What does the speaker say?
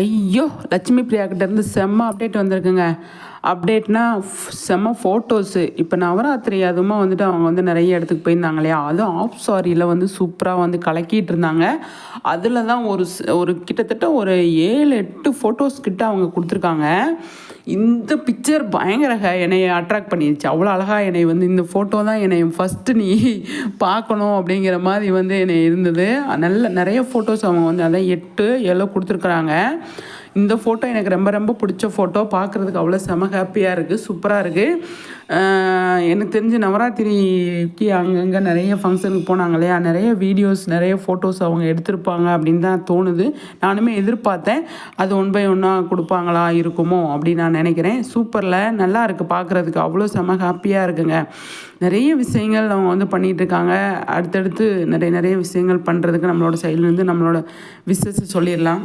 ஐயோ! லட்சுமி பிரியா கிட்டேருந்து செம்ம அப்டேட் வந்திருக்குங்க. அப்டேட்னா செம்ம ஃபோட்டோஸு. இப்போ நவராத்திரி அதுவுமா வந்துட்டு அவங்க வந்து நெறைய இடத்துக்கு போயிருந்தாங்க இல்லையா? அதுவும் ஆஃப் சாரியில வந்து சூப்பரா வந்து கலக்கிட்டு இருந்தாங்க. அதில தான் ஒரு கிட்டத்தட்ட ஒரு 7, 8 ஃபோட்டோஸ் கிட்ட அவங்க குடுத்துருக்காங்க. இந்த பிக்சர் பயங்கர என்னைய அட்ராக்ட் பண்ணிருச்சு. அவ்வளோ அழகா என்னைய வந்து இந்த ஃபோட்டோ தான் என்னைய ஃபர்ஸ்ட்டு நீ பார்க்கணும் அப்படிங்கிற மாரி வந்து என்னைய இருந்தது. நெறைய ஃபோட்டோஸ் அவங்க வந்து அதான் 8, 7 குடுத்துருக்குறாங்க. இந்த ஃபோட்டோ எனக்கு ரொம்ப ரொம்ப பிடிச்ச ஃபோட்டோ. பார்க்குறதுக்கு அவ்வளோ செம ஹேப்பியா இருக்கு. சூப்பரா இருக்கு. எனக்கு தெரிஞ்சு நவராத்திரிக்கு அங்கங்கே நெறைய ஃபங்க்ஷனுக்கு போனாங்க இல்லையா? நெறைய வீடியோஸ், நெறைய ஃபோட்டோஸ் அவங்க எடுத்திருப்பாங்க அப்படின்னு தான் தோணுது. நானுமே எதிர்பார்த்தேன். அது ஒன் பை ஒன்னா குடுப்பாங்களா இருக்குமோ அப்படின்னு நான் நெனைக்கிறேன். சூப்பர்ல நல்லா இருக்கு பார்க்குறதுக்கு. அவ்வளோ செம ஹேப்பியா இருக்குங்க. நெறைய விஷயங்கள் அவங்க வந்து பண்ணிகிட்ருக்காங்க. அடுத்தடுத்து நெறைய விஷயங்கள் பண்ணுறதுக்கு நம்மளோட சைட்லேருந்து நம்மளோட விஷஸ சொல்லிடலாம்.